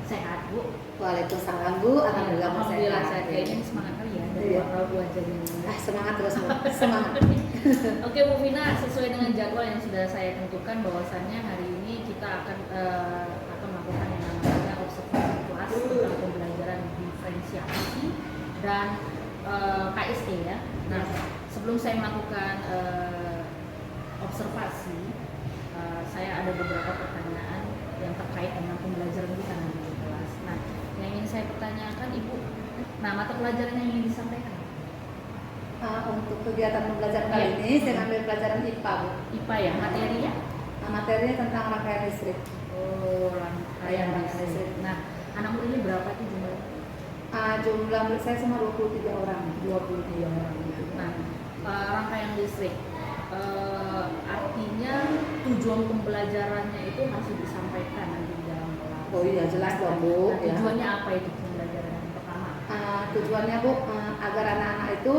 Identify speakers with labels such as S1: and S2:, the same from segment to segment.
S1: Sehat Bu?
S2: Waalaikumsalam Bu,
S1: Alhamdulillah
S2: sehat.
S1: sehat. Kayaknya ini semangat kali ya dari
S2: Iya.
S1: awal Bu aja ini.
S2: Semangat terus Bu, semangat.
S1: Oke Bu Vina, sesuai dengan jadwal yang sudah saya tentukan bahwasannya hari ini kita akan melakukan yang namanya observasi kelas tentang pembelajaran diferensiasi dan KSE ya. Nah, sebelum saya melakukan observasi, saya ada beberapa pertanyaan yang terkait dengan pembelajaran kita nanti di kelas. Nah, yang ingin saya pertanyakan Ibu, mata pelajaran yang ingin disampaikan?
S2: Untuk kegiatan pembelajaran kali ini saya ambil pelajaran IPA Bu.
S1: IPA ya, materinya?
S2: Materinya tentang rangkaian listrik.
S1: Oh, rangkaian listrik. Nah, anak muridnya berapa tuh jumlahnya?
S2: Jumlah murid saya cuma 23 orang.
S1: 23 orang. Nah, rangkaian listrik. Artinya tujuan pembelajarannya itu harus disampaikan nanti di dalam kelas.
S2: Oh iya, jelas dong Bu.
S1: Nah, tujuannya apa itu pembelajaran yang pertama?
S2: Tujuannya Bu, agar anak-anak itu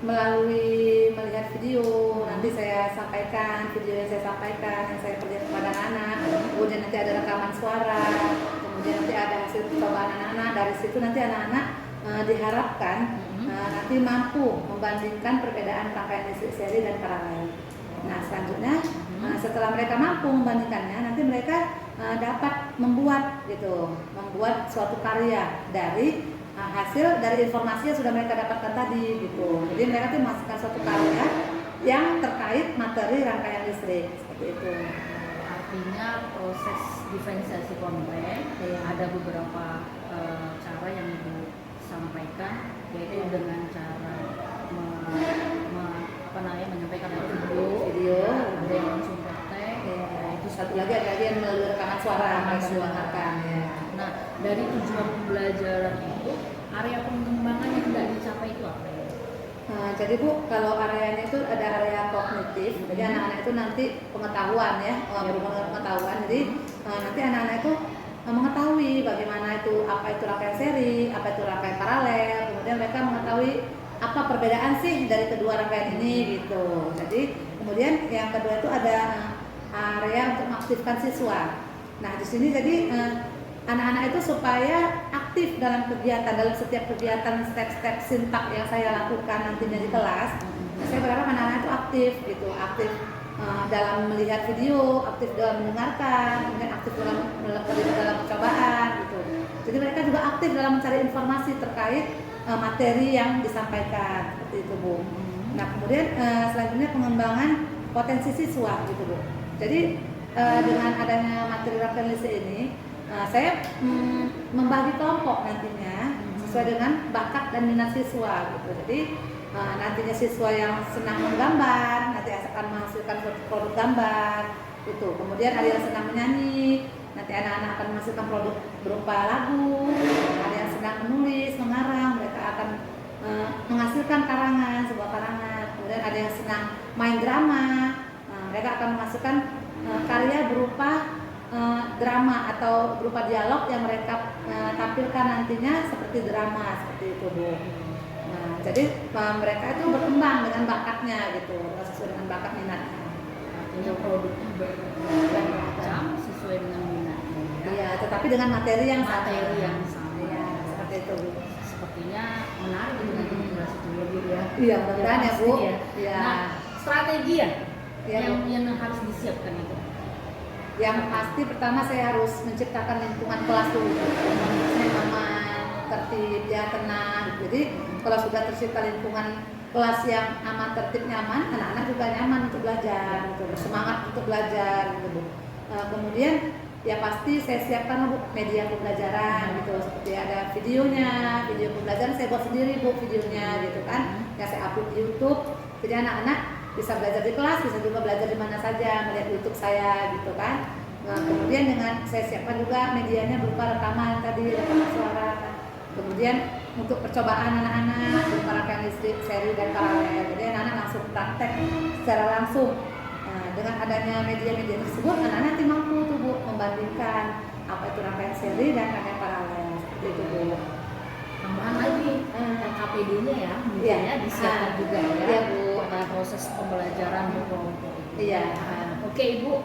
S2: melalui melihat video, nanti saya sampaikan video yang saya sampaikan, yang saya perlihatkan kepada anak, kemudian nanti ada rekaman suara, kemudian nanti ada hasil percobaan anak-anak. Dari situ nanti anak-anak diharapkan nanti mampu membandingkan perbedaan rangkaian listrik seri dan paralel. Nah, selanjutnya setelah mereka mampu membandingkannya, nanti mereka dapat membuat suatu karya dari hasil dari informasi yang sudah mereka dapatkan tadi gitu. Jadi mereka tuh memasukkan suatu karya yang terkait materi rangkaian listrik seperti itu.
S1: Artinya proses diferensiasi kompleks ada beberapa cara yang Ibu sampaikan, yaitu dengan cara menyampaikan video, ada yang langsung praktek,
S2: Itu satu lagi ada yang melalui rekaman suara.
S1: Ya. Nah, dari tujuan pembelajaran itu, area pengembangan yang tidak dicapai itu apa ya?
S2: Jadi Bu, kalau areanya itu ada area kognitif, jadi anak-anak itu nanti pengetahuan ya, berhubungan pengetahuan. Jadi nanti anak-anak itu mengetahui bagaimana itu, apa itu rangkaian seri, apa itu rangkaian paralel. Kemudian mereka mengetahui apa perbedaan sih dari kedua rangkaian ini gitu. Jadi kemudian yang kedua itu ada area untuk mengaktifkan siswa. Nah di sini jadi anak-anak itu supaya aktif dalam kegiatan, dalam setiap kegiatan step-step sintak yang saya lakukan nantinya di kelas. Saya berharap anak-anak itu aktif dalam melihat video, aktif dalam mendengarkan, kemudian aktif dalam percobaan gitu. Jadi mereka juga aktif dalam mencari informasi terkait materi yang disampaikan seperti itu Bu. Nah kemudian selanjutnya pengembangan potensi siswa gitu Bu. Jadi dengan adanya materi rangkaian listrik ini, saya membagi kelompok nantinya sesuai dengan bakat dan minat siswa gitu. Jadi nantinya siswa yang senang menggambar nanti akan menghasilkan produk gambar gitu. Kemudian ada yang senang menyanyi, nanti anak-anak akan menghasilkan produk berupa lagu. Ada yang senang menulis, mengarang, mereka akan menghasilkan sebuah karangan. Kemudian ada yang senang main drama, mereka akan menghasilkan karya berupa drama atau berupa dialog yang mereka tampilkan nantinya seperti drama seperti itu Bu. Nah, jadi mereka itu berkembang dengan bakatnya gitu, sesuai dengan bakat minatnya.
S1: Artinya produknya bermacam sesuai dengan minatnya.
S2: Iya, tetapi dengan materi yang
S1: sama.
S2: Iya, seperti itu Bu.
S1: Sepertinya menarik itu nanti menjelaskan lebih ya.
S2: Iya, mudah-mudahan ya Bu.
S1: Ya. Nah, strategi yang harus disiapkan itu.
S2: Yang pasti pertama saya harus menciptakan lingkungan kelas dulu. Saya aman, tertib, ya tenang. Jadi kalau sudah tercipta lingkungan kelas yang aman, tertib, nyaman, anak-anak juga nyaman untuk belajar, gitu, bersemangat untuk belajar, gitu Bu. Kemudian ya pasti saya siapkan media pembelajaran gitu, seperti ada video pembelajaran saya buat sendiri Bu videonya gitu kan, yang saya upload di YouTube. Jadi anak-anak bisa belajar di kelas, bisa juga belajar di mana saja, melihat YouTube saya gitu kan. Nah, kemudian dengan saya siapkan juga medianya berupa rekaman suara. Kemudian untuk percobaan anak-anak berupa rangkaian listrik seri dan paralel. Jadi anak-anak langsung praktek secara langsung. Nah, dengan adanya media-media tersebut, anak-anak nanti mampu tuh Bu membandingkan apa itu rangkaian seri dan rangkaian paralel seperti itu Bu.
S1: Tambahan lagi KPD-nya ya, misalnya disiapkan juga ya.
S2: Iya Bu.
S1: Pada proses pembelajaran berkelompok.
S2: Iya.
S1: Oke Ibu,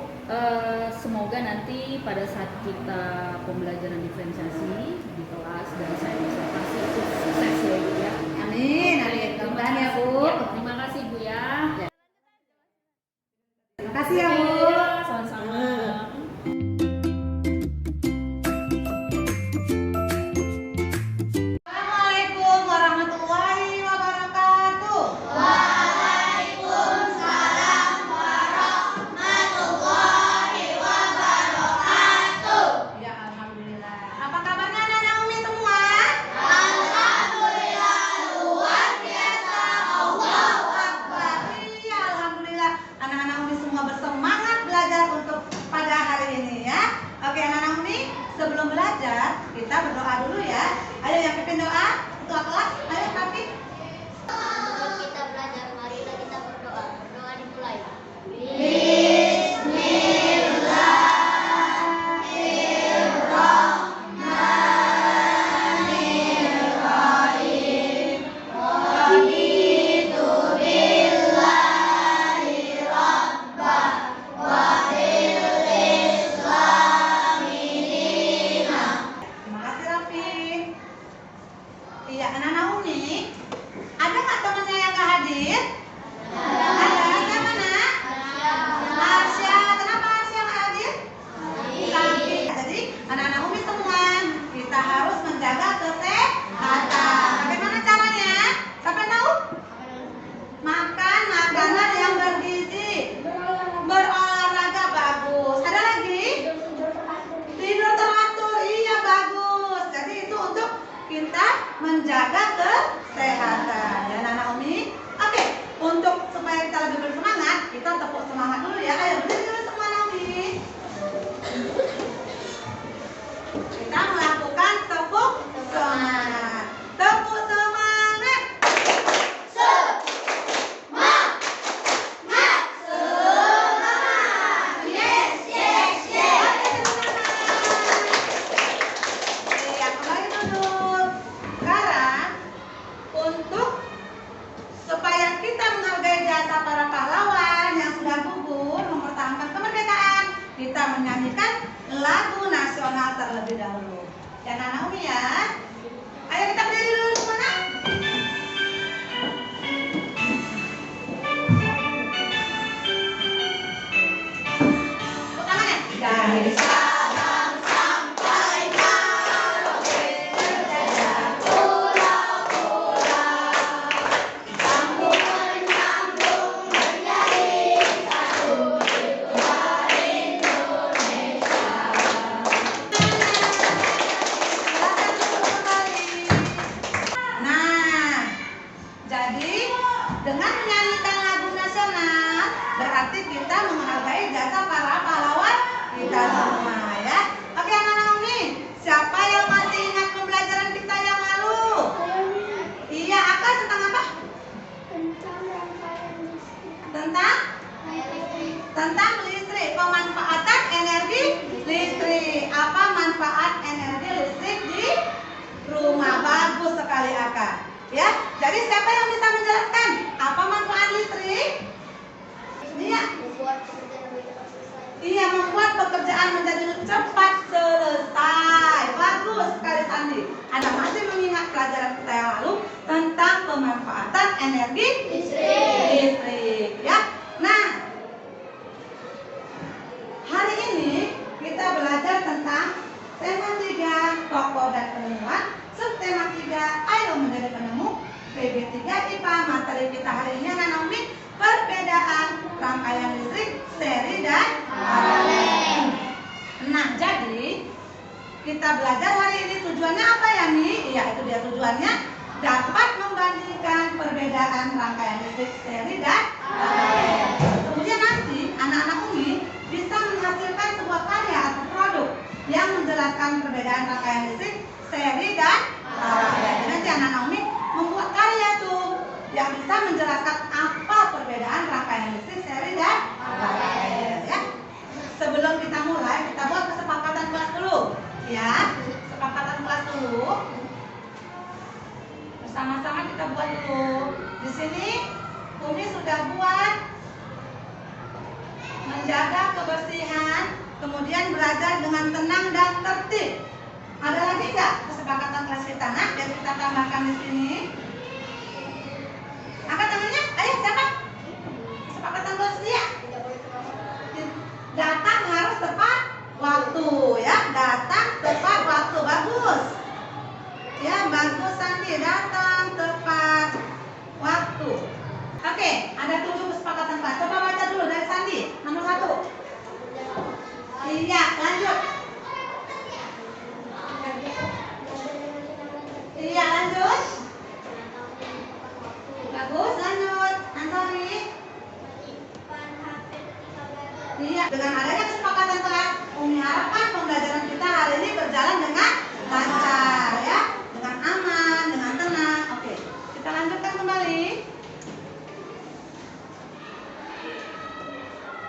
S1: Semoga nanti pada saat kita pembelajaran diferensiasi di kelas dan saya observasi itu sukses ya Bu ya.
S2: Amin, amin. Mudah-mudahan ya Bu.
S1: Ya, terima kasih Bu ya.
S2: Terima kasih ya Bu.
S1: Ya, sama-sama.
S2: Assalamualaikum warahmatullahi wabarakatuh. Ya, alhamdulillah. Apa kabarnya anak-anak Umi semua? Alhamdulillah, luar biasa. Allahu Akbar. Iya, alhamdulillah. Anak-anak Umi semua bersemangat belajar untuk pada hari ini ya. Oke, anak-anak Umi, sebelum belajar kita berdoa dulu ya. Ayo yang pimpin doa ketua kelas. Ayo Papi.
S3: Sebelum kita belajar, marilah kita berdoa. Berdoa dimulai.
S2: Terima kasih Raffi. Iya, anak-anak Umi, ada nggak temannya yang nggak hadir? Ada. Siapa nak? Arsya. Kenapa Arsya nggak hadir? Sakit. Jadi anak-anak Umi semua kita harus menjaga kesehatan. Bagaimana caranya? Siapa tahu? Makan makanan yang bergizi, berolahraga bagus. Ada lagi? Tidur teratur, iya bagus. Jadi itu untuk kita menjaga kesehatan ya anak-anak Umi. Oke, untuk supaya kita lebih bersemangat, kita tepuk semangat dulu ya. Ayo berdiri dulu semua anak Umi. Kita melakukan tepuk semangat. Tepuk semangat. Iya, kembali duduk. Sekarang untuk supaya kita menghargai jasa para pahlawan yang sudah gugur mempertahankan kemerdekaan, kita menyanyikan lagu nasional terlebih dahulu. Ya anak-anak Umi ya. Ayo kita berdiri dulu semua. Tepuk tangan ya. Dari Sabang sampai Merauke, terjajah pulau-pulau, sambung menyambung menjadi satu, itulah Indonesia. Silakan duduk kembali. Nah, jadi dengan menyanyikan lagu nasional berarti kita menghargai jasa para pahlawan kita semua ya. Oke anak-anak Umi, siapa yang masih ingat pembelajaran kita yang lalu? Iya, Aka tentang apa? Tentang listrik, pemanfaatan energi listrik. Apa manfaat energi listrik di rumah? Bagus sekali Aka. Ya, jadi siapa yang bisa menjelaskan apa manfaat listrik? Iya. Iya, membuat pekerjaan menjadi cepat selesai. Bagus sekali Sandi. Anda masih mengingat pelajaran kita yang lalu tentang pemanfaatan energi listrik. Ya. Nah, hari ini kita belajar tentang tema 3 tokoh dan penemuan, subtema 3 ayo menjadi penemu, PB 3 IPA. Materi kita hari ini anak-anak Umi, perbedaan rangkaian listrik seri dan paralel. Nah, jadi kita belajar hari ini tujuannya apa ya nih? Iya, itu dia tujuannya, dapat membandingkan perbedaan rangkaian listrik seri dan paralel. Kemudian nanti anak-anak Umi bisa menghasilkan sebuah karya atau produk yang menjelaskan perbedaan rangkaian listrik seri dan paralel. Jadi nanti anak-anak Umi membuat karya tuh yang bisa menjelaskan apa perbedaan rangkaian listrik seri dan paralel ya. Sebelum kita mulai, kita buat kesepakatan kelas dulu ya. Kesepakatan kelas dulu. Bersama-sama kita buat dulu. Di sini Umi sudah buat menjaga kebersihan kemudian belajar dengan tenang dan tertib. Ada lagi nggak kesepakatan kelas kita? Nah, biar kita tambahkan di sini. Angkat tangannya, ayo siapa? Kesepakatan kelas dia. Datang harus tepat waktu ya, datang tepat waktu, bagus. Ya, bagus Sandi, datang tepat waktu. Oke, ada 7 kesepakatan kelas. Coba baca dulu dari Sandi, nomor 1. Iya, lanjut. Iya, lanjut. Bagus, lanjut. Antoni. Iya, dengan adanya kesepakatan kelas, Umi harapkan pembelajaran kita hari ini berjalan dengan lancar ya, dengan aman, dengan tenang. Oke, kita lanjutkan kembali.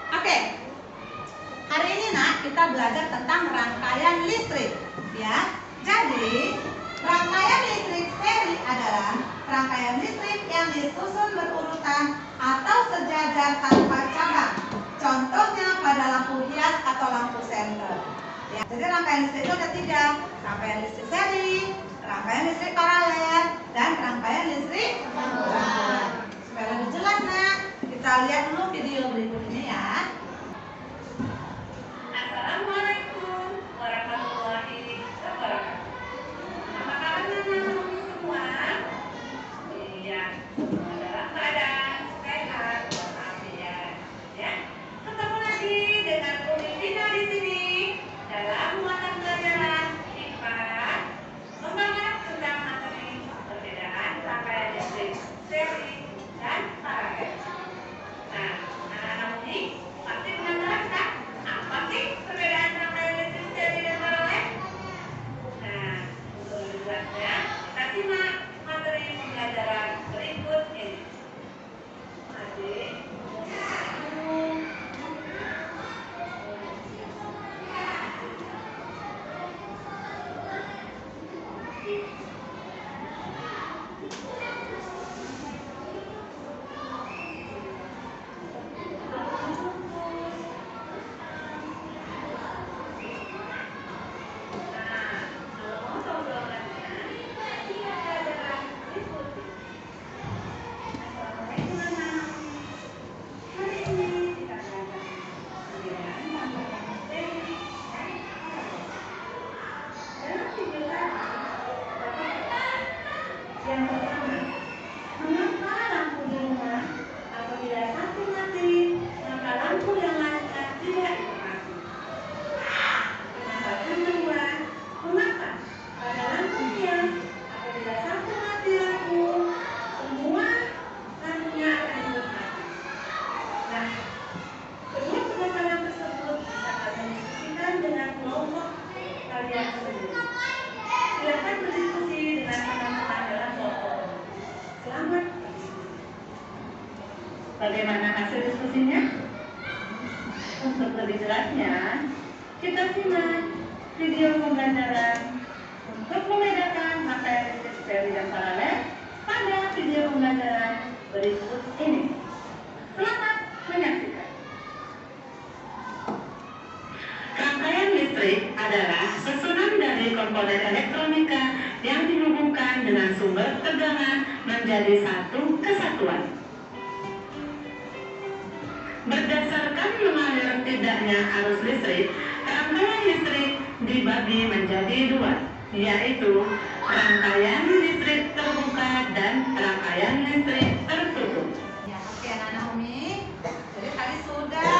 S2: Oke, hari ini nak kita belajar tentang rangkaian listrik ya. Jadi rangkaian listrik seri adalah rangkaian listrik yang disusun berurutan atau sejajar tanpa cabang. Contohnya pada lampu hias atau lampu senter. Ya, jadi rangkaian listrik itu ada 3, rangkaian listrik seri, rangkaian listrik paralel, dan rangkaian listrik campuran. Supaya lebih jelas nak, kita lihat dulu video berikut ini ya.
S4: Assalamualaikum warahmatullahi wabarakatuh. Apa kabar teman-teman semua? Iya, semua dalam keadaan sehat walafiat. Ya, ketemu lagi dengan Umi Tina di sini dalam mata pelajaran IPA membahas tentang materi perbedaan rangkaian listrik seri dan paralel. Nah, anak-anak Umi pasti penasaran kan? Apa sih perbedaan rangkaian listrik seri dan paralel? Nah, untuk lebih jelasnya, kita simak materi pembelajaran berikut ini. Adik, yang pertama, mengapa lampu di rumah apabila satu mati, maka lampu yang lainnya tidak mati? Pendapat kedua, mengapa pada lampu hias apabila satu mati lampu, semua lampunya akan ikut mati? Nah, kedua pendapat tersebut bisa kalian diskusikan dengan kelompok kalian sendiri. Silakan berdiskusi dengan teman-teman dalam kelompok. Selamat berdiskusi. Bagaimana hasil diskusinya? Untuk lebih jelasnya, kita simak video pembelajaran untuk membedakan rangkaian listrik seri dan paralel pada video pembelajaran berikut ini. Selamat menyaksikan. Rangkaian listrik adalah susunan dari komponen elektronika yang dihubungkan dengan sumber tegangan menjadi satu kesatuan. Berdasarkan mengalir tidaknya arus listrik, rangkaian listrik dibagi menjadi 2, yaitu rangkaian listrik terbuka dan rangkaian listrik tertutup.
S2: Ya, oke anak-anak Umi. Jadi tadi sudah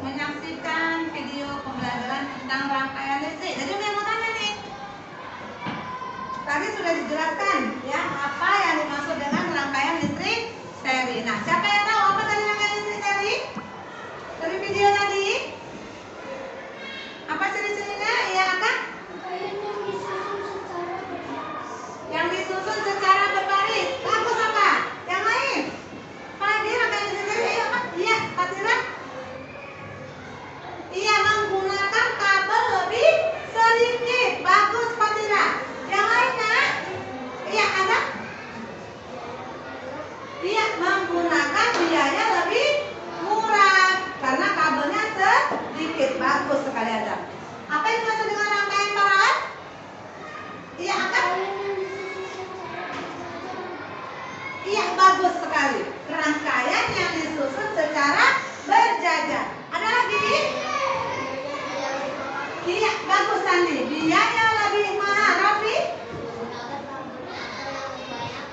S2: menyaksikan video pembelajaran tentang rangkaian listrik. Jadi Umi mau tanya nih. Tadi sudah dijelaskan ya apa yang dimaksud dengan rangkaian listrik seri. Nah, siapa yang tahu apa tadi rangkaian listrik seri? Dari video tadi? Apa ciri-cirinya? Iya, Kak? Yang disusun secara berbaris. Bagus apa? Yang lain? Padi rangkaian listrik seri apa? Iya, Fatira? Iya, menggunakan kabel lebih sedikit. Bagus, Fatira. Yang lainnya? Iya, ada? Iya, menggunakan biaya lebih murah karena kabelnya bagus sekali Adam. Apa yang dimaksud dengan rangkaian paralel? Iya, Akak? Iya, bagus sekali. Rangkaian yang disusun secara berjajar. Ada lagi? Iya, bagus Sandi. Biaya lebih mahal, Rofi?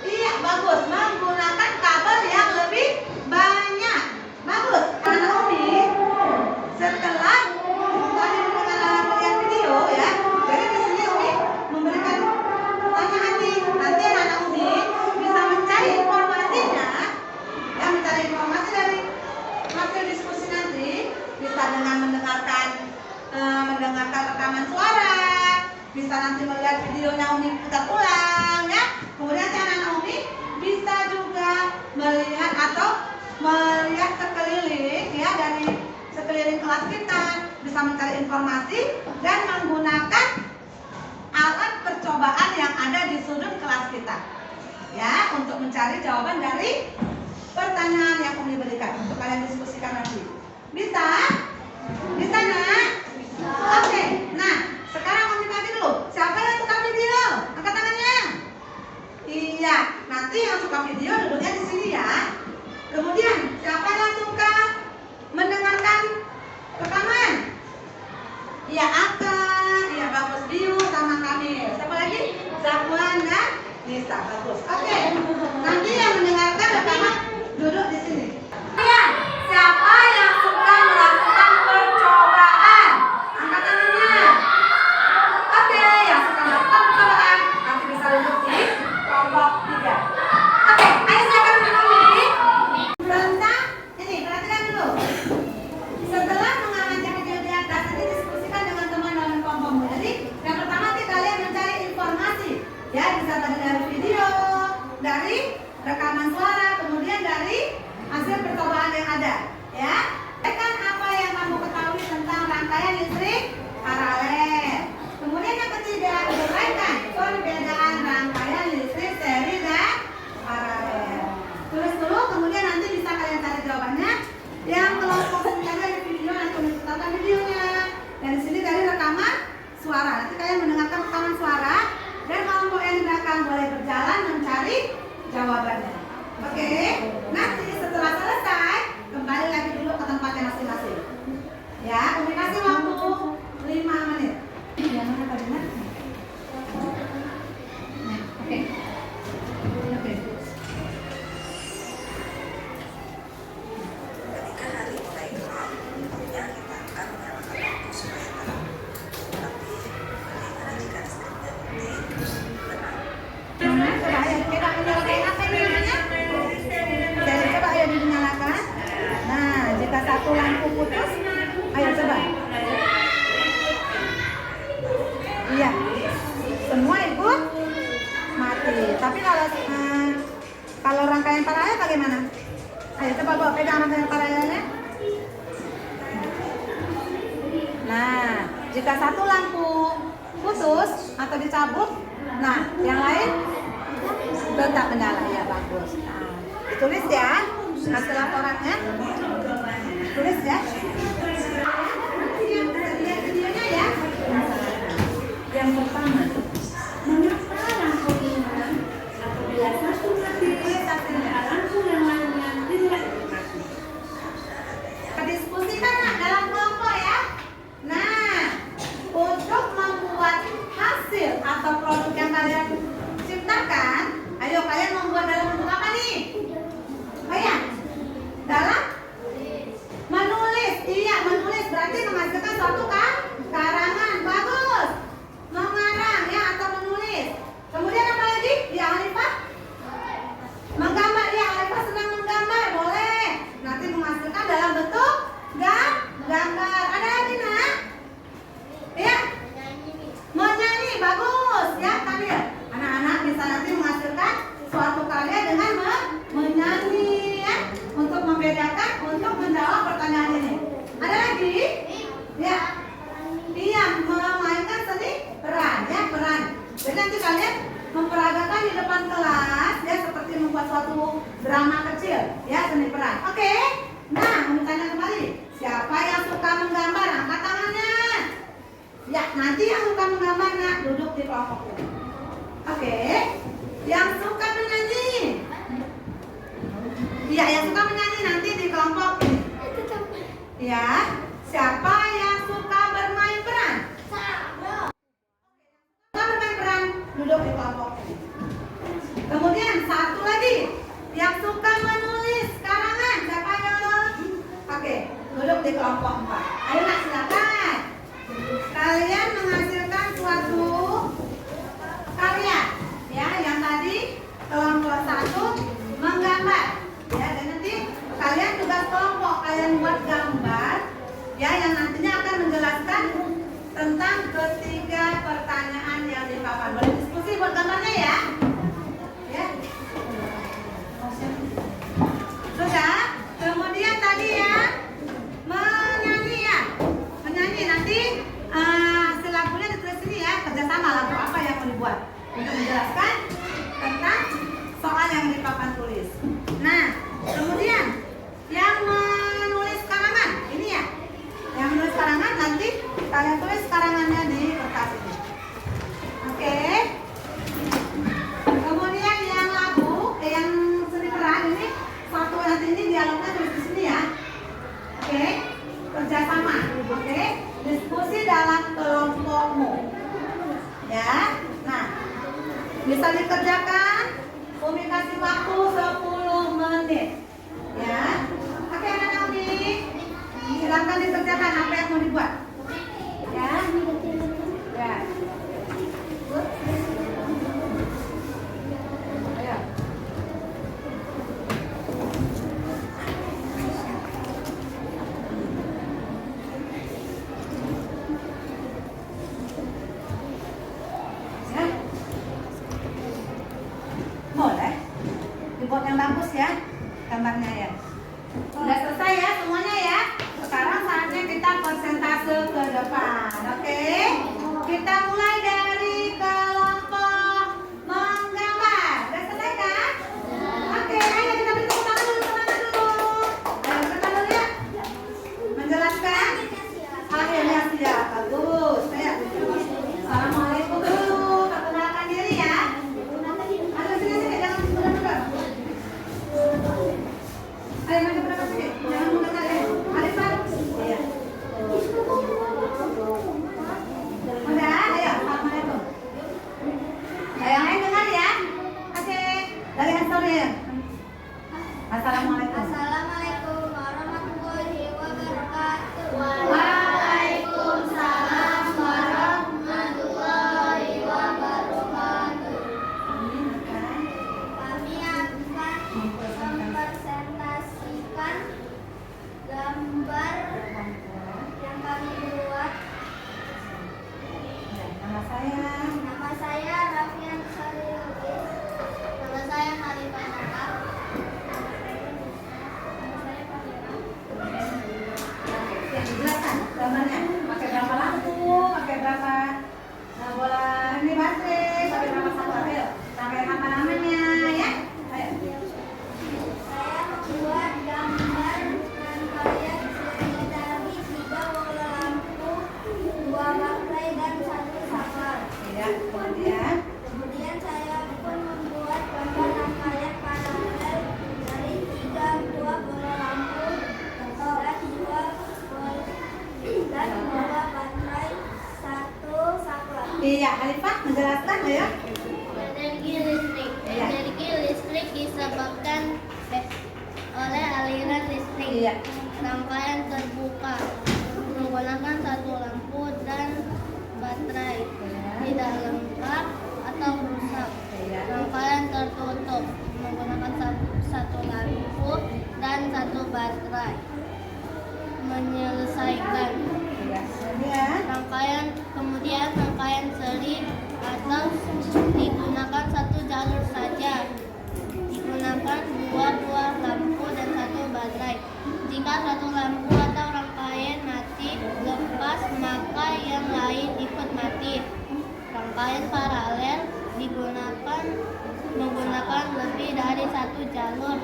S2: Iya, bagus. Menggunakan kabel yang lebih banyak. Bagus. Karena Umi, setelah tadi mendengar melihat video ya, jadi di sini Umi memberikan pertanyaan nih. Nanti anak Umi bisa mencari informasinya, ya mencari informasi dari hasil diskusi nanti, bisa dengan mendengarkan rekaman suara, bisa nanti melihat videonya Umi putar ulang ya. Kemudian anak Umi bisa juga melihat sekeliling ya, dari sekeliling kelas kita, bisa mencari informasi dan menggunakan alat percobaan yang ada di sudut kelas kita ya, untuk mencari jawaban dari pertanyaan yang Umi berikan untuk kalian diskusikan nanti. Bisa? Bisa nak? Oke, nah sekarang Umi bagi dulu. Siapa yang suka video? Angkat tangannya. Iya, nanti yang suka video duduknya di sini ya. Kemudian siapa yang suka mendengarkan rekaman? Iya, Akak. Iya, bagus. Biu sama Kamil. Siapa lagi? Zakwan dan Nisa. Bagus. Oke. Nanti yang mendengarkan rekaman duduk di sini. Iya, siapa yang suka melakukan percobaan? Angkat tangannya. Oke, yang suka melakukan percobaan nanti bisa duduk di kelompok 3. Oke, ayo silakan duduk ini. Tentang ini, perhatikan dulu. Setelah mengamati video di atas, nanti diskusikan dengan teman dalam kelompokmu. Jadi, yang pertama nanti kalian mencari informasi. Ya, bisa tadi dari video, dari rekaman suara, kemudian dari hasil percobaan yang ada. Ya, kan apa yang kamu ketahui tentang rangkaian listrik paralel. Kemudian yang ketiga, uraikan perbedaan rangkaian listrik seri dan paralel. Tulis dulu, kemudian nanti bisa kalian cari jawabannya. Yang kelompok sendiri dari video nanti menunjukkan videonya. Dan di sini dari rekaman suara. Nanti kalian mendengarkan rekaman suara dan kelompok yang di belakang boleh berjalan mencari jawabannya. Oke, nanti setelah selesai kembali lagi dulu ke tempatnya masing-masing. Ya, Umi kasih waktu 5 menit. Yang mana tadi? Nah, oke. Oke.
S5: Ketika hari mulai gelap, tentunya kita akan menyalakan lampu supaya terang. Tapi bagaimana jika listriknya mati? Tenang.
S2: Mana? Coba ayo kita menyalakan apa ini namanya? Jadi coba ayo dinyalakan. Nah, jika satu lampu putus, ayo coba. Iya, semua ikut mati. Tapi kalau rangkaian paralel bagaimana? Ayo coba bawa pegang rangkaian paralelnya. Nah, jika satu lampu putus atau dicabut, nah yang lain tetap menyala. Ya, bagus. Nah, ditulis ya hasil laporannya. Tulis ya. Lihat videonya ya.
S4: Yang pertama, mengapa lampu hilang apabila satu mati, lampu yang lainnya tidak mati?
S2: Diskusikan dalam kelompok ya. Nah, untuk membuat hasil atau produk yang kalian ciptakan, ayo kalian membuat dalam bentuk apa nih? Oh ya, dalam menulis. Iya, menulis berarti menghasilkan suatu karangan. Bagus. Mengarang ya atau menulis. Kemudian apa lagi? Ya, Alifah? Menggambar. Ya, Alifah senang menggambar. Boleh. Nanti menghasilkan dalam bentuk gambar. Ada lagi nak? Ya. Menyanyi. Bagus. Ya, Kamil. Anak-anak bisa nanti menghasilkan suatu karya dengan menyanyi ya, untuk membedakan, untuk menjawab pertanyaan ini. Ada lagi? Ya. Iya, memainkan seni peran ya, peran. Jadi nanti kalian memperagakan di depan kelas ya, seperti membuat suatu drama kecil ya, seni peran. Oke. Nah, mau tanya kembali, siapa yang suka menggambar? Angkat tangannya. nanti yang suka menggambar nak duduk di kelompok ini. Oke. Yang suka menyanyi. Iya, yang suka menyanyi nanti di kelompok ini. Ya. Siapa yang suka bermain peran? Suka bermain peran, duduk di kelompok ini. Kemudian satu lagi, yang suka menulis karangan. Siapa yang? Oke, duduk di kelompok 4. Ayo nak, silakan. Kalian menghasilkan suatu karya, ya, yang tadi kelompok 1 menggambar, ya, dan nanti kalian tugas kelompok kalian buat gambar, ya, yang nantinya akan menjelaskan tentang ketiga pertanyaan yang dipaparkan. Boleh diskusi buat gambarnya ya, ya. Sudah. Kemudian tadi ya menyanyi, ya, menyanyi nanti. Hasil lagunya ditulis sini ya, kerjasama lagu apa yang mau dibuat untuk menjelaskan tentang soal yang di papan tulis. Nah, kemudian yang menulis karangan ini ya, yang menulis karangan nanti kalian tulis karangannya di kertas ini. Oke. Kemudian yang lagu, yang seni peran ini satu nanti ini dialognya tulis di sini ya. Oke, kerjasama. Oke. Diskusi dalam kelompokmu, ya. Nah, bisa dikerjakan. Umi kasih waktu 10 menit, ya. Oke, anak-anak Umi, silakan dikerjakan apa yang mau dibuat, ya. Ya. Ayo. Boleh dibuat yang bagus ya gambarnya ya. Sudah selesai ya semuanya ya. Sekarang saatnya kita persentase ke depan. Oke. Kita mulai dari kelompok menggambar. Sudah selesai kan? Oke, ayo kita beri tepuk tangan dulu, semangat dulu. Ayo kita dulu ya. Menjelaskan. Akhirnya siap. Bagus. Ayo. Assalamualaikum dulu. Perkenalkan diri ya. Ayo sini, jangan mundur-mundur. Ayo maju berapa sini? Jangan mundur ya. Alifan. Iya. Udah, ayo. Assalamualaikum. Yang lain dengar ya. Oke. Dari Ansor ya. Assalamualaikum.
S3: Assalamualaikum warahmatullahi wabarakatuh.
S2: Waalaikumsalam
S3: warahmatullahi wabarakatuh.
S2: Amin.
S3: Kami akan mempresentasikan gambar yang kami buat.
S2: Nama saya.
S3: Nama saya Rafian Sariulkis. Nama saya Khalifah Nata. Nama saya Fahira.
S2: Ya, dijelaskan gambarnya. Pakai berapa lampu, pakai berapa bola ini baterai, pakai berapa satu ayo. Pakai apa namanya ya? Ayo.
S3: Saya membuat gambar dan kalian terdiri dari 3 bola lampu, 2 baterai dan 1 saklar.
S2: Ya, kemudian
S3: Kemudian saya pun membuat gambar rangkaian paralel dari 3 buah bola lampu dan 2 baterai, 1 saklar.
S2: iya, Alifah menjelaskan ya.
S3: Energi listrik.
S2: Iya.
S3: Energi listrik disebabkan oleh aliran listrik.
S2: Iya.
S3: Rangkaian terbuka menggunakan 1 lampu dan baterai. Tidak lengkap atau rusak.
S2: Iya.
S3: Rangkaian tertutup menggunakan 1 lampu dan 1 baterai. Menyelesaikan.
S2: Iya. Kemudian
S3: Kemudian rangkaian seri atau digunakan 1 jalur saja. Digunakan 2 buah lampu dan 1 baterai. Jika 1 lampu atau rangkaian mati lepas, maka yang lain ikut mati. Rangkaian paralel menggunakan lebih dari 1 jalur,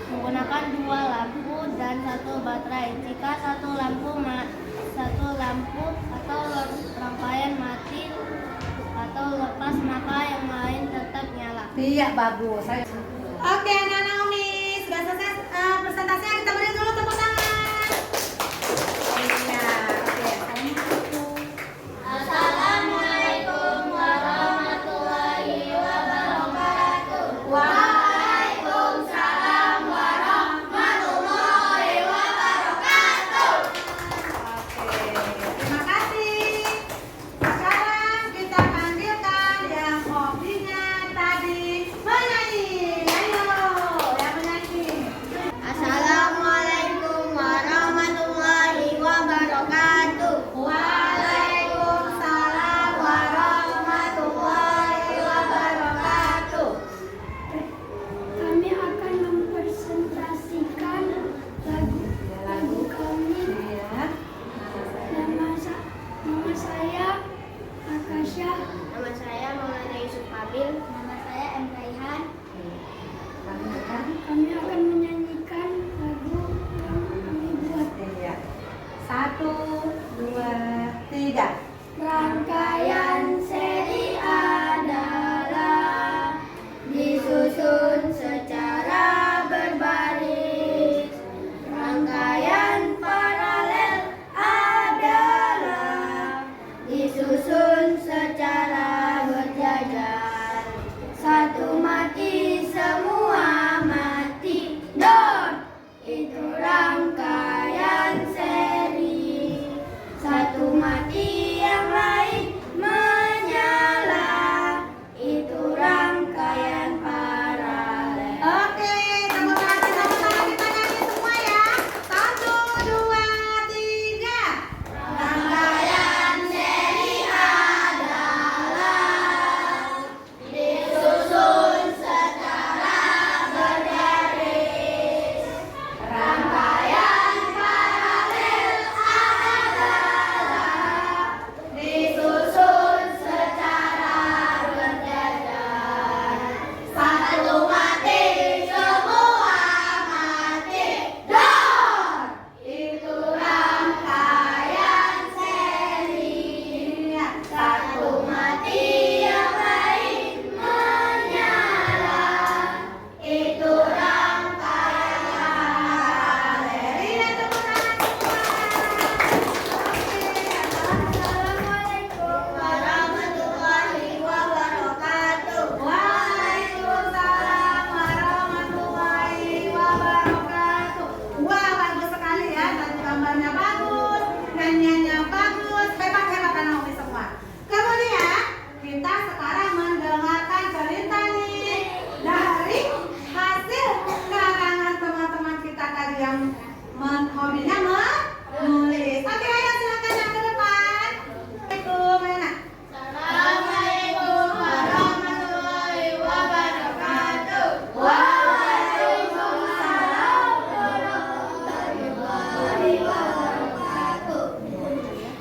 S3: menggunakan 2 lampu dan 1 baterai. Jika satu lampu atau rangkaian
S2: Iya, bagus. Oke, anak-anak Umi, sudah selesai presentasinya. Kita beri dulu tepuk tangan. Iya, oke.
S3: Assalamualaikum warahmatullahi wabarakatuh. Waalaikumsalam warahmatullahi wabarakatuh.
S2: Oke, terima kasih. Sekarang kita panggilkan yang hobinya tadi menyanyi. Ayo, yang menyanyi.
S3: Assalamualaikum warahmatullahi wabarakatuh.
S2: Waalaikumsalam warahmatullahi wabarakatuh.
S6: Kami akan mempresentasikan lagu kami.
S2: Iya.
S6: Nama saya Akasha.
S3: Nama saya Maulana Yusuf Kabil. Nama saya M. Kaihan.
S6: Kami akan menyanyikan lagu yang kami buat.
S2: Iya. 1, 2, 3.
S6: Rangkaian seri adalah disusun secara berbaris. Rangkaian paralel adalah disusun secara berjajar. Satu mati, semua mati. Dor! Itu rangkaian seri. Satu mati, yang lain menyala. Itu rangkaian paralel.
S2: Oke, tepuk tangan sama-sama kita nyanyi semua ya. 1, 2, 3.
S6: Rangkaian seri adalah disusun secara berbaris. Rangkaian paralel adalah disusun secara berjajar. Satu mati, semua mati. Dor! Itu rangkaian seri. Satu mati, yang lain menyala. Itu rangkaian paralel.
S2: Iya, tepuk tangan
S3: Assalamualaikum warahmatullahi wabarakatuh.
S2: Waalaikumsalam warahmatullahi wabarakatuh. Wah, bagus sekali ya. Tadi gambarnya bagus, nyanyiannya bagus, hebat-hebat anak Umi semua. Kemudian kita sekarang mendengarkan cerita nih dari hasil karangan teman-teman kita tadi yang hobinya menulis. Oke, ayo silakan yang ke depan. Assalamualaikum, Lena.
S3: Assalamualaikum warahmatullahi wabarakatuh. Waalaikumsalam warahmatullahi wabarakatuh.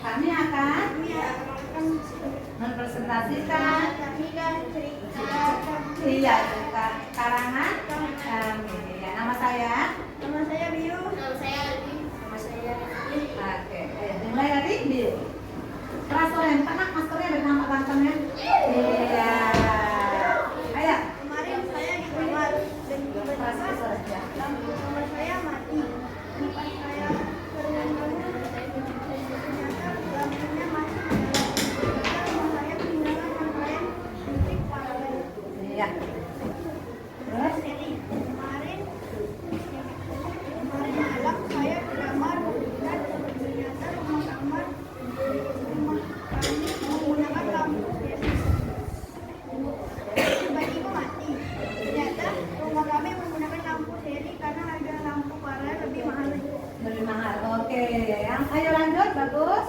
S2: Kami akan mempresentasikan iya cerita karangan kami. Ya, nama saya.
S3: Nama saya Biu. Nama saya Aldi. Nama saya Rifki.
S2: Oke, ayo dimulai dari Bill. Keras yang panas maskernya biar nampak gantengnya. Iya. Ayo.
S3: Kemarin saya di kamar dan
S2: Keras suaranya.
S3: lampu kamar saya mati. Pas saya bangun, ternyata lampunya masih menyala. Rumah saya ketinggalan rangkaian listrik paralel.
S2: Iya. Terus
S3: Seri. Kemarin malam saya di kamar dan ternyata rumah kami menggunakan lampu seri. Tiba-tiba mati. Ternyata rumah kami menggunakan lampu seri karena harga lampu paralel lebih mahal.
S2: lebih mahal. Oke, yang ayo lanjut bagus.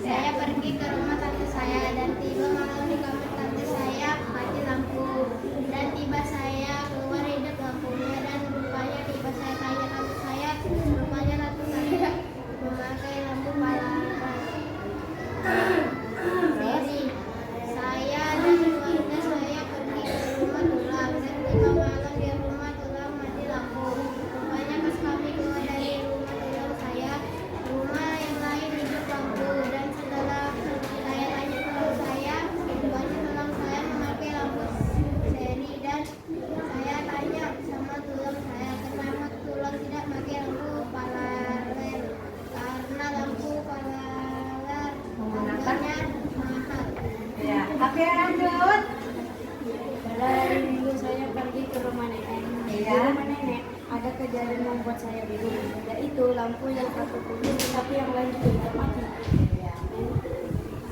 S3: Saya pergi ke rumah tante saya dan tiba malam di kamar tante saya mati lampu. Dan tiba saya keluar hidup lampunya dan rupanya tiba saya tanya tante saya, rupanya tante saya memakai lampu paralel. Jadi saya dan keluarga saya pergi ke rumah tulang dan tiba malam di rumah tulang mati lampu. Rupanya pas kami keluar dari rumah tulang saya, rumah yang lain hidup lampu dan setelah
S2: Oke, lanjut.
S6: Pada hari Minggu saya pergi ke rumah nenek. Di
S2: Iya.
S6: rumah nenek ada kejadian membuat saya bingung, yaitu lampu yang satu kuning tapi yang lain juga tidak mati.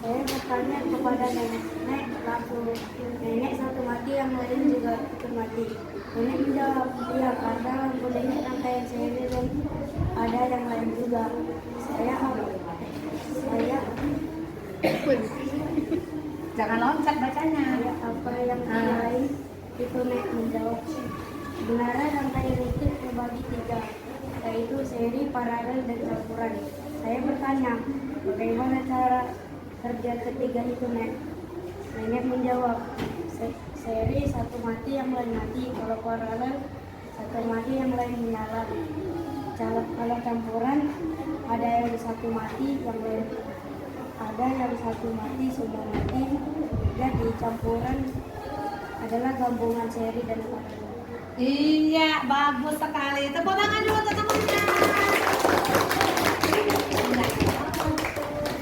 S6: Saya bertanya kepada nenek, "Nek, lampu nenek satu mati, yang lain juga ikut mati." Nenek menjawab, "Iya, karena lampu nenek rangkaian seri dan ada yang lain juga." Saya
S2: Jangan loncat bacanya.
S6: apa yang lain itu Nek menjawab, "Sebenarnya rangkaian itu terbagi 3, yaitu seri, paralel, dan campuran." Saya bertanya, "Bagaimana cara kerja ketiga itu Nek?" Nenek menjawab, "Seri satu mati, yang lain mati. Kalau paralel satu mati, yang lain menyala. Kalau campuran ada yang satu mati, yang lain ada yang satu mati, semua mati. Jadi campuran adalah gabungan seri dan paralel."
S2: Iya, bagus sekali. Tepuk tangan dulu untuk teman-teman.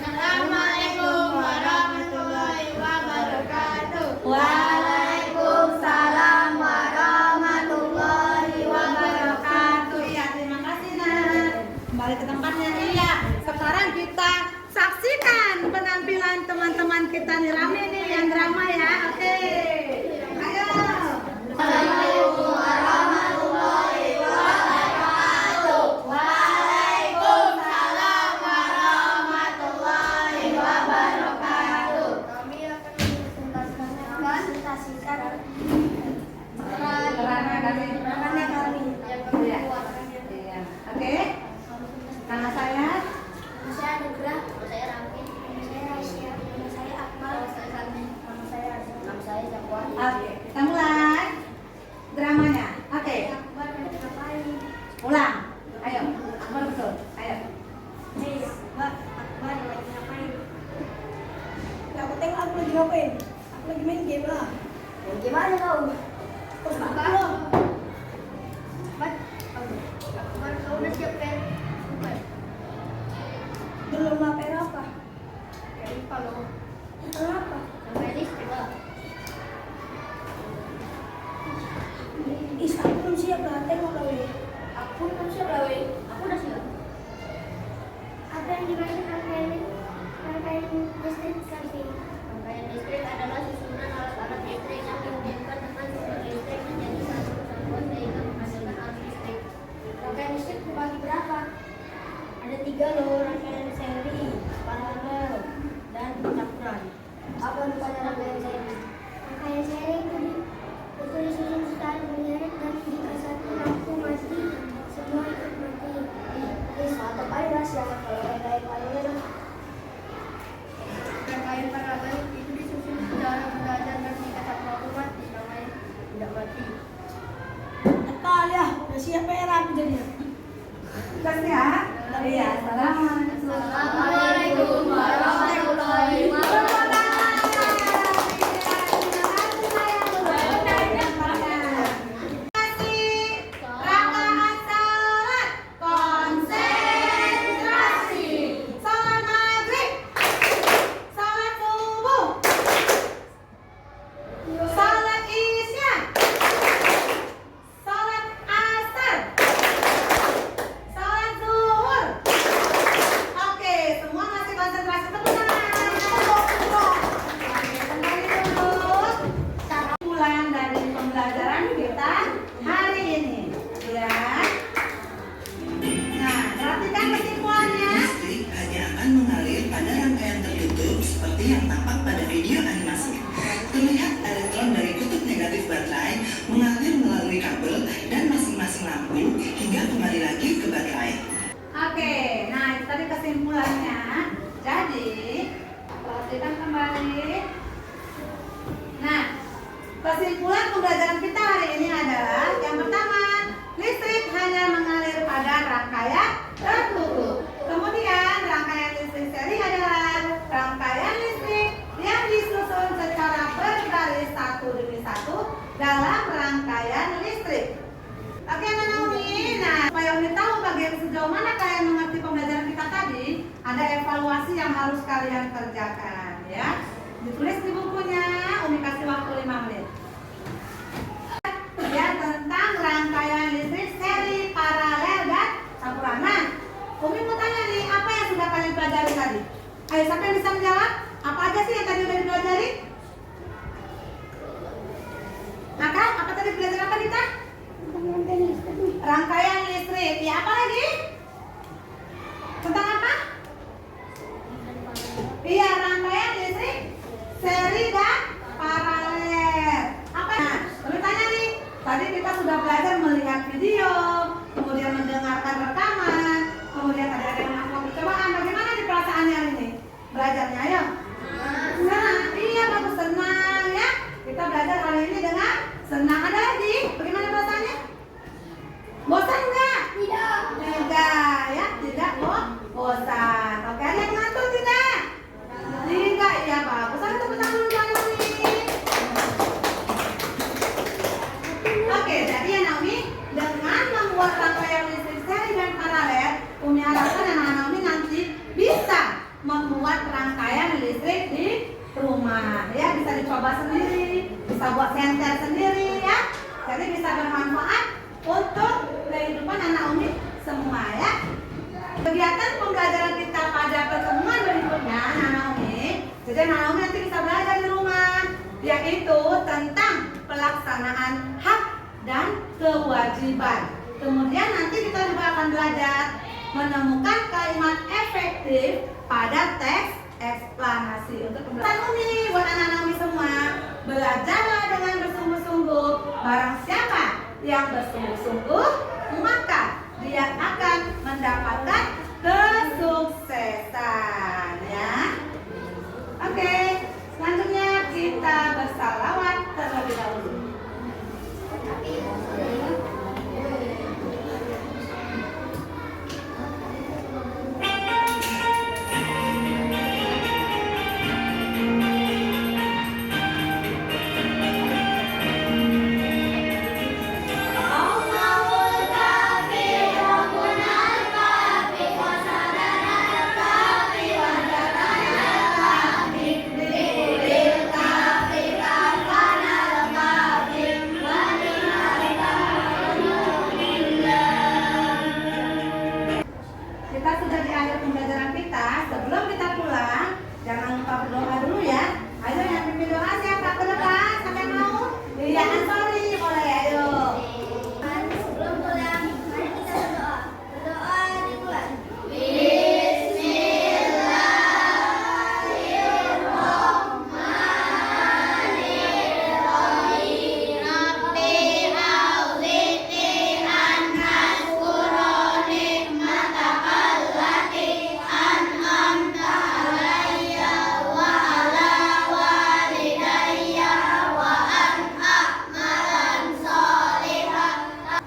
S3: Assalamualaikum warahmatullahi wabarakatuh.
S2: Waalaikumsalam warahmatullahi wabarakatuh. Iya, terima kasih Nak. Kembali ke tempatnya. Iya, sekarang kita saksikan penampilan teman-teman kita nih, rame nih yang drama ya. Oke, ayo.
S3: Assalamualaikum warahmatullahi wabarakatuh. Waalaikumsalam warahmatullahi wabarakatuh. Kami akan mempresentasikan
S2: Perannya kami.
S3: yang
S2: Iya.
S3: kedua.
S2: Iya. Oke. Nama saya
S3: Nama saya Nugrah, nama saya Raffi, nama saya Aisyah, nama saya Akmal, nama saya Salmi, nama saya Azam, nama saya Jakwan.
S2: Oke, kita mulai dramanya. Oke,
S3: Akbar lagi ngapain?
S2: ulang. Ayo, Akbar betul. Ayo.
S3: Akbar lagi ngapain?
S6: Aku tengok aku lagi ngapain? Aku lagi main game lah.
S3: Gimana kau?
S6: Terus
S3: Akbar, Akbar, kau udah siap kan?
S6: belum lapar apa?
S3: Jadi kalau
S6: Kenapa?
S3: sampai listrik lah.
S6: Is, aku belum siap lah. Tengok lah weh.
S3: Aku belum siap lah, weh. Aku udah siap.
S6: Apa yang dimaksud rangkaian listrik samping?
S3: Rangkaian listrik adalah susunan alat-alat listrik yang dihubungkan dengan sumber listrik menjadi satu kesatuan sehingga menghasilkan arus listrik.
S6: Rangkaian listrik terbagi berapa?
S3: Ada 3 loh, rangkaian seri, paralel, dan campuran. Apa rupanya rangkaian seri?
S6: Rangkaian seri itu disusun secara berderet dan jika satu lampu mati, semua ikut mati.
S3: Mantap aja ya, kalau rangkaian paralel. Rangkaian paralel itu disusun secara berada dan jika satu lampu mati, yang lain tidak mati.
S6: Betul ya, udah siap ya aku jadi.
S2: Tugas ya. Iya, assalamualaikum.
S3: Assalamualaikum warahmatullahi wabarakatuh.
S2: Rakaat salat, konsentrasi. Salat maghrib, salat subuh, salat isya, salat asar, salat zuhur. Oke, semua masih konsentrasi. Tepuk tangan. Oke, kembali dulu. Kesimpulan dari pembelajaran kita hari ini, ya. Nah, perhatikan kesimpulannya.
S5: Listrik hanya akan mengalir pada rangkaian tertutup seperti yang tampak pada video animasi. Terlihat elektron dari kutub negatif baterai mengalir melalui kabel dan masing-masing lampu hingga kembali lagi ke baterai.
S2: Oke, nah itu tadi kesimpulannya. Jadi, perhatikan kembali. Nah, kesimpulan pembelajaran kita hari ini adalah yang pertama, listrik hanya mengalir pada rangkaian tertutup. Kemudian, rangkaian listrik seri adalah rangkaian listrik yang disusun secara berbaris satu demi satu dalam rangkaian listrik. Oke, Naomi. Nah, supaya Umi tahu bagian sejauh mana kalian mengerti pembelajaran kita tadi, ada evaluasi yang harus kalian kerjakan, ya. Ditulis di bukunya, Umi kasih waktu 5 menit. Ya, tentang rangkaian listrik seri, paralel, dan campuran. Nah, Umi mau tanya nih, apa yang sudah kalian pelajari tadi? Ayo, siapa yang bisa menjawab? Apa aja sih yang tadi udah dipelajari? Maka, apa tadi belajar apa kita? Rangkaian listrik. Ya, apa lagi? Tentang apa? Iya, rangkaian listrik seri dan paralel. Apa? Nah, kami tanya nih. Tadi kita sudah belajar melihat video, kemudian mendengarkan rekaman, kemudian tadi ada yang melakukan percobaan. Bagaimana di perasaannya hari ini? Belajarnya, ayo. Senang. Iya, bagus, senang ya. Kita belajar hari ini dengan senang. Ada lagi? Bagaimana perasaannya? Bosan enggak? Tidak ya, tidak bosan. Oke, ada yang ngantuk tidak? Tidak, ya bagus. Ada tepuk tangan dulu buat Naomi. Oke, jadi ya Naomi, dengan membuat rangkaian listrik seri dan paralel, Umi harapkan anak Naomi nanti bisa membuat rangkaian listrik di rumah. Ya, bisa dicoba sendiri, bisa buat senter sendiri ya. Jadi bisa bermanfaat untuk kehidupan anak Umi semua ya. Kegiatan pembelajaran kita pada pertemuan berikutnya anak Umi, jadi anak Umi nanti bisa belajar di rumah, yaitu tentang pelaksanaan hak dan kewajiban. Kemudian nanti kita juga akan belajar menemukan kalimat efektif pada teks eksplanasi. Untuk pembelajaran Umi buat anak-anak Umi semua, belajarlah dengan bersungguh-sungguh. Barang siapa yang bersungguh-sungguh, maka dia akan mendapatkan kesuksesan ya. Oke, selanjutnya kita bersalawat terlebih dahulu. Kita sudah di akhir pembelajaran kita. Sebelum kita pulang, jangan lupa berdoa dulu ya. Ayo yang pimpin doa siapa ke depan? Siapa yang mau? Iya, sorry, boleh ayo.
S3: Sebelum pulang, mari kita berdoa. Berdoa dimulai.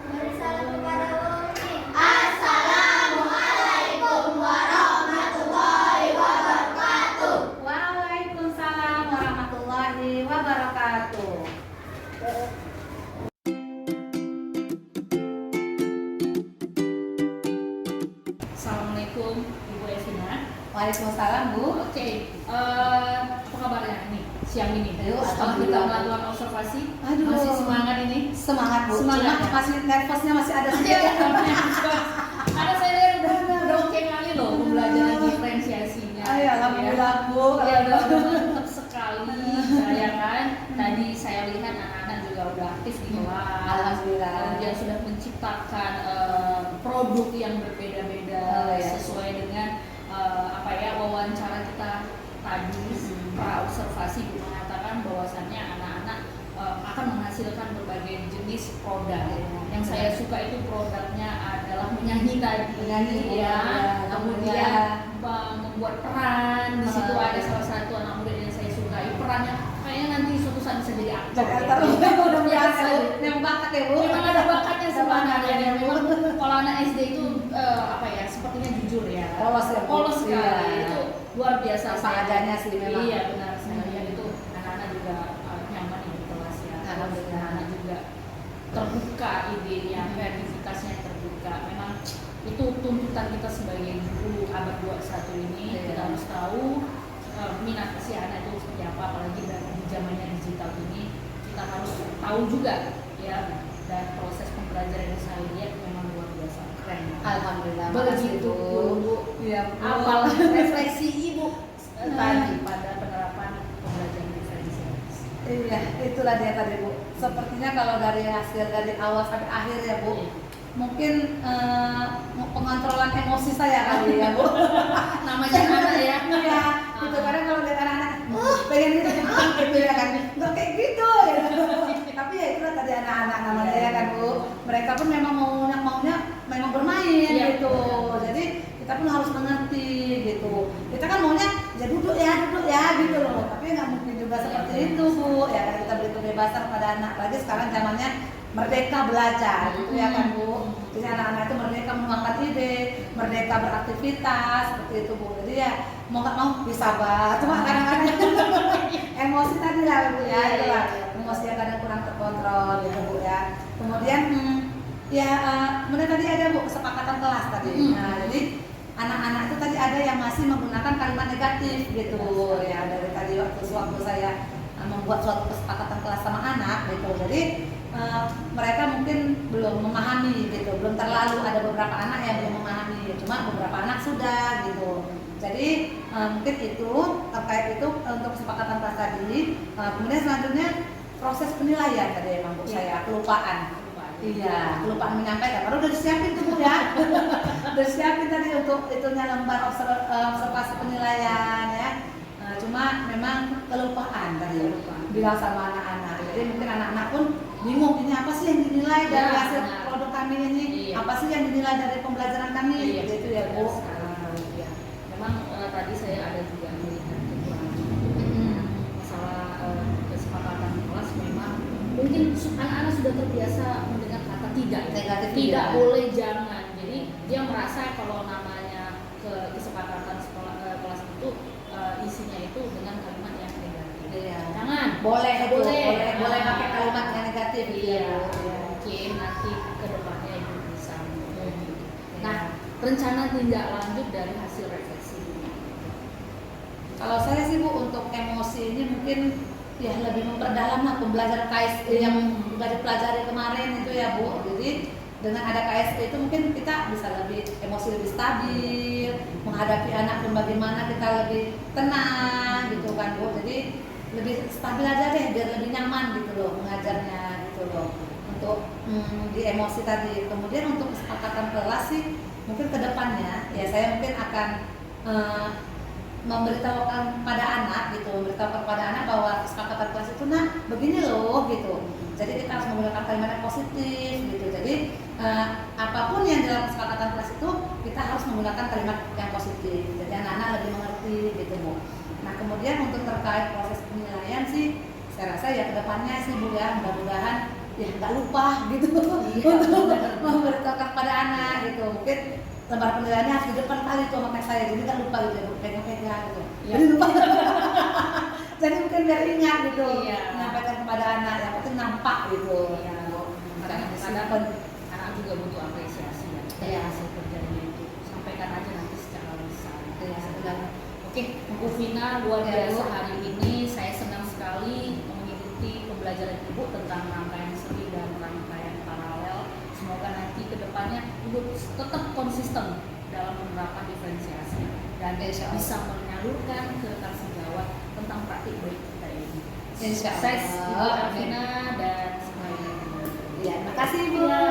S3: Bersalam kepada Umi. Assalamualaikum warahmatullahi wabarakatuh.
S2: Waalaikumsalam warahmatullahi wabarakatuh.
S1: Assalamualaikum Ibu Evina.
S2: Waalaikumsalam Bu.
S1: Oke, apa kabarnya nih siang ini?
S2: Ayo,
S1: Setelah kita
S2: alhamdulillah.
S1: melakukan observasi,
S2: Aduh.
S1: masih semangat ini?
S2: Semangat Bu.
S1: Semangat.
S2: Cuma masih nervosnya masih ada
S1: Iya,
S2: sedikit.
S1: karena saya lihat udah oke kali loh pembelajaran diferensiasinya.
S2: Ayo, alhamdulillah Bu.
S1: Ya udah mantap sekali, ya kan. Tadi saya lihat anak-anak juga udah aktif di kelas.
S2: Alhamdulillah.
S1: Kemudian sudah menciptakan produk yang berbeda-beda
S2: Oh, ya.
S1: sesuai dengan apa ya wawancara kita tadi. Para observasi mengatakan bahwasannya anak-anak akan menghasilkan berbagai jenis produk. Yang saya suka itu produknya adalah menyanyi tadi,
S2: Menyanyi,
S1: ya.
S2: ya.
S1: Kemudian membuat peran. Di situ ada salah satu anak muda yang saya sukai perannya. Kayaknya nanti suatu saat bisa jadi aktor.
S2: Udah biasa memang bakat ya Bu.
S1: Memang ada bakatnya sebenarnya. Dan memang kalau anak SD itu apa ya sepertinya jujur ya.
S2: Polos ya, Bu.
S1: Polos sekali.
S2: Iya.
S1: Itu luar biasa.
S2: Apa adanya sih memang.
S1: Iya benar. Saya lihat itu anak-anak juga nyaman di kelas ya.
S2: Alhamdulillah.
S1: Anak-anak juga terbuka idenya, kreativitasnya terbuka. Memang itu tuntutan kita sebagai guru abad 21 ini.
S2: Iya.
S1: Kita harus tahu minat si anak itu seperti apa tahu juga ya, dan proses pembelajaran yang saya lihat memang luar biasa keren.
S2: Alhamdulillah. Makasih
S1: Begitu
S2: Bu.
S1: Bu.
S2: Iya.
S1: Apal refleksi Ibu tadi pada penerapan pembelajaran diferensiasi.
S2: Iya, itulah dia tadi Bu. Sepertinya kalau dari hasil dari awal sampai akhir ya Bu,
S1: Iya.
S2: mungkin pengontrolan emosi saya kali ya Bu.
S1: Namanya anak ya.
S2: Iya, gitu kadang kalau lihat anak-anak, pengen gitu ya kan, nggak kayak gitu ya. Tapi ya itulah tadi anak-anak namanya ya kan Bu. Mereka pun memang maunya memang bermain
S1: Iya.
S2: gitu. Jadi kita pun harus mengerti gitu. Kita kan maunya ya duduk ya gitu loh. Tapi nggak mungkin juga seperti itu Bu. Ya kan kita beri kebebasan pada anak. Lagi sekarang zamannya merdeka belajar gitu ya kan Bu. Jadi anak-anak itu merdeka mengembangkan ide, merdeka beraktivitas seperti itu Bu. Jadi ya mau nggak mau bisa Pak. Cuma kadang-kadang emosi tadi lah Bu ya, itulah emosi yang kadang kurang terkontrol gitu Bu ya. Kemudian kemudian tadi ada Bu kesepakatan kelas tadi. Nah jadi anak-anak itu tadi ada yang masih menggunakan kalimat negatif gitu ya, dari tadi waktu saya membuat suatu kesepakatan kelas sama anak gitu. Jadi mereka mungkin belum memahami gitu, belum terlalu, ada beberapa anak yang belum memahami, cuma beberapa anak sudah gitu. Jadi mungkin itu terkait itu untuk kesepakatan kelas tadi. Kemudian selanjutnya proses penilaian tadi emang Bu saya kelupaan. Iya, kelupaan menyampaikan. Baru udah disiapin tuh Bu ya. Udah disiapin tadi untuk itunya lembar observasi penilaian ya. Cuma memang kelupaan tadi bilang sama anak-anak. Jadi mungkin anak-anak pun bingung, ini apa sih yang dinilai dari
S1: Ya,
S2: hasil
S1: benar.
S2: produk kami ini?
S1: Iya.
S2: Apa sih yang dinilai dari pembelajaran kami?
S1: Iya,
S2: Gitu ya Bu.
S1: Ya. Memang tadi saya ada juga melihat kekurangan masalah kesepakatan kelas. Memang mungkin anak-anak sudah terbiasa mendengar kata tidak,
S2: Negatif
S1: tidak
S2: ya.
S1: boleh, jangan. Jadi dia merasa kalau namanya kesepakatan kelas itu isinya itu dengan kalimat yang negatif.
S2: Iya.
S1: Jangan.
S2: Boleh
S1: Boleh.
S2: pakai kalimat yang negatif gitu
S1: Iya.
S2: ya Bu. Iya.
S1: Mungkin nanti ke depannya ibu bisa.
S2: Nah,
S1: Nah, rencana tindak lanjut dari hasil refleksi ini.
S2: kalau saya sih Bu untuk emosi ini mungkin ya lebih memperdalam lah pembelajaran KSD yang sudah dipelajari kemarin itu ya Bu. Jadi dengan ada KSD itu mungkin kita bisa emosi lebih stabil, menghadapi anak pun bagaimana kita lebih tenang gitu kan Bu. Jadi lebih stabil aja deh biar lebih nyaman gitu loh mengajarnya gitu loh. Untuk di emosi tadi. Kemudian untuk kesepakatan kelas sih mungkin kedepannya ya saya mungkin akan memberitahukan pada anak gitu, memberitahukan kepada anak bahwa kesepakatan kelas itu begini loh gitu. Jadi kita harus menggunakan kalimat yang positif gitu. Jadi apapun yang dalam kesepakatan kelas itu kita harus menggunakan kalimat yang positif. Jadi anak-anak lebih mengerti gitu Bu. Nah kemudian untuk terkait proses penilaian sih, saya rasa ya kedepannya sih Bu ya, mudah-mudahan ya nggak lupa gitu untuk memberitahukan pada anak gitu. Mungkin lembar penilaiannya harus di depan kali tuh sama saya, jadi nggak lupa gitu ya, pegang-pegang gitu. Jadi lupa. Jadi mungkin biar ingat gitu,
S1: Iya.
S2: menyampaikan kepada anak, yang penting nampak gitu.
S1: Iya.
S2: Makanya
S1: Kadang-kadang anak juga butuh apresiasi ya.
S2: Iya.
S1: Hasil kerjanya itu sampaikan aja nanti secara lisan.
S2: Iya, benar.
S1: Oke, Bu Vina, luar
S2: Ya,
S1: biasa
S2: Bu.
S1: hari ini saya senang sekali mengikuti pembelajaran Ibu tentang rangkaian seri dan rangkaian paralel. Semoga nanti ke depannya Ibu tetap konsisten dalam penerapan diferensiasi dan
S2: Insya Allah.
S1: bisa menyalurkan ke rekan sejawat tentang praktik baik kita ini.
S2: Insya Allah.
S1: Sukses Ibu Vina dan semuanya.
S2: Ya, makasih Bu.
S1: Ya.